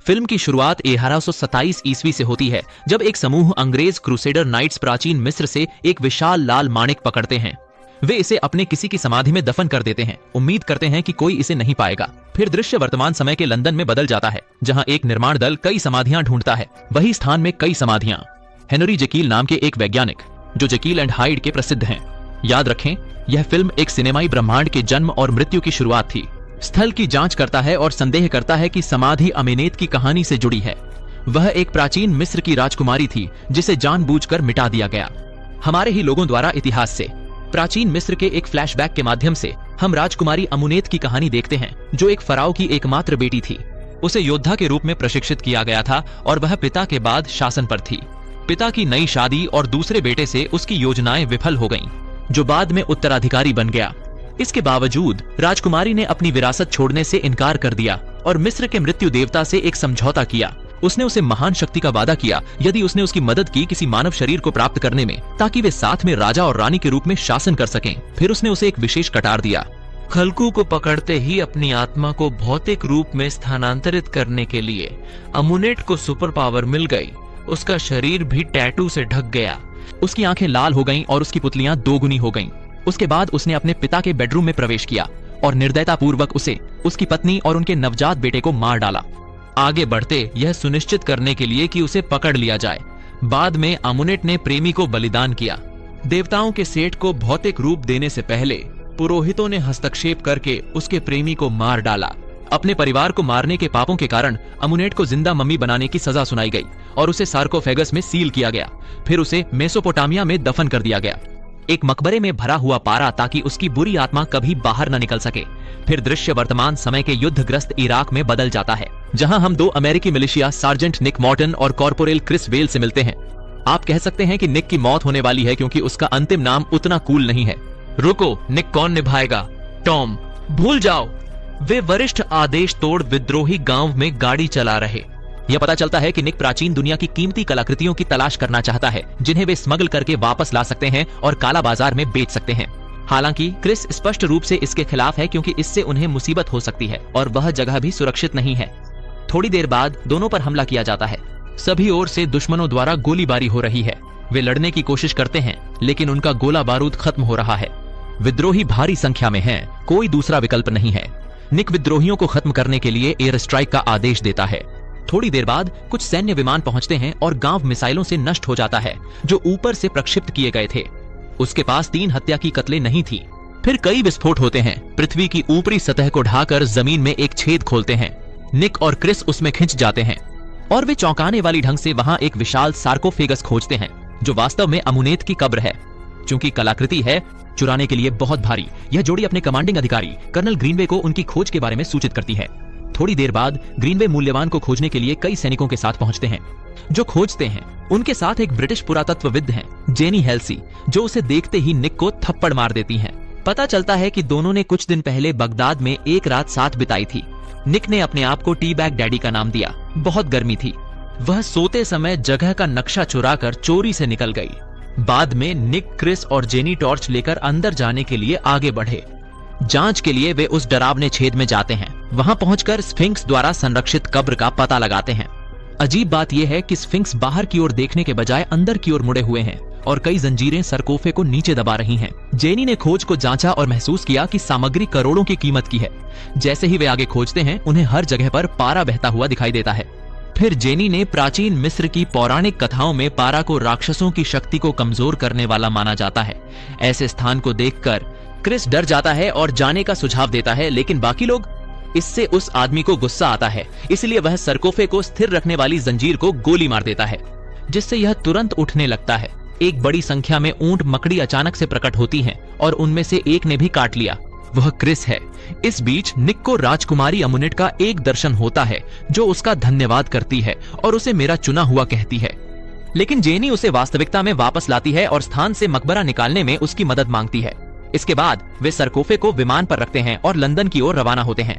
Film की शुरुआत 1127 ईस्वी से होती है, जब एक समूह अंग्रेज क्रूसेडर नाइट्स प्राचीन मिस्र से एक विशाल लाल माणिक पकड़ते हैं। वे इसे अपने किसी की समाधि में दफन कर देते हैं, उम्मीद करते हैं कि कोई इसे नहीं पाएगा। फिर दृश्य वर्तमान समय के लंदन में बदल जाता है, जहां एक निर्माण दल कई समाधियां ढूंढता है। वही स्थान में कई समाधियां। हेनरी जेकील नाम के एक वैज्ञानिक, जो जेकील एंड हाइड के प्रसिद्ध हैं। याद रखें, यह फिल्म एक सिनेमाई ब्रह्मांड के जन्म और मृत्यु की शुरुआत थी। स्थल की जांच करता है और संदेह करता है कि समाधि अमेनेत की कहानी से जुड़ी है। वह एक प्राचीन मिस्र की राजकुमारी थी, जिसे जानबूझकर मिटा दिया गया, हमारे ही लोगों द्वारा इतिहास से। प्राचीन मिस्र के एक फ्लैशबैक के माध्यम से हम राजकुमारी अमुनेत की कहानी देखते हैं, जो एक फराओ की एकमात्र बेटी थी। उसे योद्धा के रूप में प्रशिक्षित किया गया था और वह पिता के बाद शासन पर थी। पिता की नई शादी और दूसरे बेटे से उसकी योजनाएं विफल हो गईं, जो बाद में उत्तराधिकारी बन गया। इसके बावजूद राजकुमारी ने अपनी विरासत छोड़ने से इनकार कर दिया और मिस्र के मृत्यु देवता से एक समझौता किया। उसने उसे महान शक्ति का वादा किया यदि उसने उसकी मदद की किसी मानव शरीर को प्राप्त करने में, ताकि वे साथ में राजा और रानी के रूप में शासन कर सकें। फिर उसने उसे एक विशेष कटार दिया। खलकू को पकड़ते ही अपनी आत्मा को भौतिक रूप में स्थानांतरित करने के लिए अमुनेट को सुपर पावर मिल गई। उसका शरीर भी टैटू से ढक गया। उसकी आंखें लाल हो गईं और उसकी पुतलियां दोगुनी हो गईं। उसके बाद उसने अपने पिता के बेडरूम में प्रवेश किया और निर्दयतापूर्वक उसे, उसकी पत्नी और उनके नवजात बेटे को मार डाला, आगे बढ़ते यह सुनिश्चित करने के लिए कि उसे पकड़ लिया जाए। बाद में अमुनेट ने प्रेमी को बलिदान किया। देवताओं के सेठ को भौतिक रूप देने से पहले पुरोहितों ने हस्तक्षेप करके उसके प्रेमी को मार डाला। अपने परिवार को मारने के पापों के कारण अमुनेट को जिंदा मम्मी बनाने की सजा सुनाई गई और उसे सार्कोफेगस में सील किया गया। फिर उसे मेसोपोटामिया में दफन कर दिया गया, एक मकबरे में भरा हुआ पारा, ताकि उसकी बुरी आत्मा कभी बाहर न निकल सके। फिर दृश्य वर्तमान समय के युद्धग्रस्त इराक में बदल जाता है, जहां हम दो अमेरिकी मिलिशिया सार्जेंट निक मॉर्टन और कॉर्पोरल क्रिस वेल से मिलते हैं। आप कह सकते हैं कि निक की मौत होने वाली है क्योंकि उसका अंतिम नाम उतना कूल नहीं है। रुको, निक कौन निभाएगा? टॉम। भूल जाओ, वे वरिष्ठ आदेश तोड़ विद्रोही गांव में गाड़ी चला रहे। यह पता चलता है कि निक प्राचीन दुनिया की कीमती कलाकृतियों की तलाश करना चाहता है, जिन्हें वे स्मगल करके वापस ला सकते हैं और काला बाजार में बेच सकते हैं। हालांकि क्रिस स्पष्ट रूप से इसके खिलाफ है, क्योंकि इससे उन्हें मुसीबत हो सकती है और वह जगह भी सुरक्षित नहीं है। थोड़ी देर बाद दोनों पर हमला किया जाता है। सभी ओर से दुश्मनों द्वारा गोलीबारी हो रही है। वे लड़ने की कोशिश करते हैं, लेकिन उनका गोला बारूद खत्म हो रहा है। विद्रोही भारी संख्या में हैं, कोई दूसरा विकल्प नहीं है। निक विद्रोहियों को खत्म करने के लिए एयर स्ट्राइक का आदेश देता है। थोड़ी देर बाद कुछ सैन्य विमान पहुंचते हैं और गांव मिसाइलों से नष्ट हो जाता है, जो ऊपर से प्रक्षिप्त किए गए थे। उसके पास 3 हत्या की कत्लें नहीं थी। फिर कई विस्फोट होते हैं। पृथ्वी की ऊपरी सतह को ढाकर जमीन में एक छेद खोलते हैं। निक और क्रिस उसमें खिंच जाते हैं और वे चौंकाने वाली ढंग से वहां एक विशाल सार्कोफेगस खोजते हैं, जो वास्तव में अमुनेत की कब्र है। चूंकि कलाकृति है, चुराने के लिए बहुत भारी, यह जोड़ी अपने कमांडिंग अधिकारी कर्नल ग्रीनवे को उनकी खोज के बारे में सूचित करती है। थोड़ी देर बाद ग्रीनवे मूल्यवान को खोजने के लिए कई सैनिकों के साथ पहुंचते हैं, जो खोजते हैं। उनके साथ एक ब्रिटिश पुरातत्वविद हैं, जेनी हेल्सी, जो उसे देखते ही निक को थप्पड़ मार देती हैं। पता चलता है कि दोनों ने कुछ दिन पहले बगदाद में एक रात साथ बिताई थी। निक ने अपने आप को टी बैग डैडी का नाम दिया। बहुत गर्मी थी। वह सोते समय जगह का नक्शा चुराकर चोरी से निकल गई। बाद में निक, क्रिस और जेनी टॉर्च लेकर अंदर जाने के लिए आगे बढ़े। जांच के लिए वे उस डरावने छेद में जाते हैं। वहां पहुंचकर स्फिंक्स द्वारा संरक्षित कब्र का पता लगाते हैं। अजीब बात यह है कि स्फिंक्स बाहर की ओर देखने के बजाय अंदर की ओर मुड़े हुए हैं और कई जंजीरें सरकोफे को नीचे दबा रही हैं। जेनी ने खोज को जांचा और महसूस किया कि सामग्री करोड़ों की कीमत की है। जैसे ही वे आगे खोजते हैं, उन्हें हर जगह पर पारा बहता हुआ दिखाई देता है। फिर जेनी ने प्राचीन मिस्र की पौराणिक कथाओं में पारा को राक्षसों की शक्ति को कमजोर करने वाला माना जाता है। ऐसे स्थान को देखकर क्रिस डर जाता है और जाने का सुझाव देता है, लेकिन बाकी लोग, इससे उस आदमी को गुस्सा आता है। इसलिए वह सरकोफे को स्थिर रखने वाली जंजीर को गोली मार देता है, जिससे यह तुरंत उठने लगता है। एक बड़ी संख्या में ऊंट मकड़ी अचानक से प्रकट होती हैं और उनमें से एक ने भी काट लिया। वह क्रिस है। इस बीच निक को राजकुमारी अमुनेट का एक दर्शन होता है, जो उसका धन्यवाद करती है और उसे मेरा चुना हुआ कहती है। लेकिन जेनी उसे वास्तविकता में वापस लाती है और स्थान से मकबरा निकालने में उसकी मदद मांगती है। इसके बाद वे सरकोफे को विमान पर रखते हैं और लंदन की ओर रवाना होते हैं।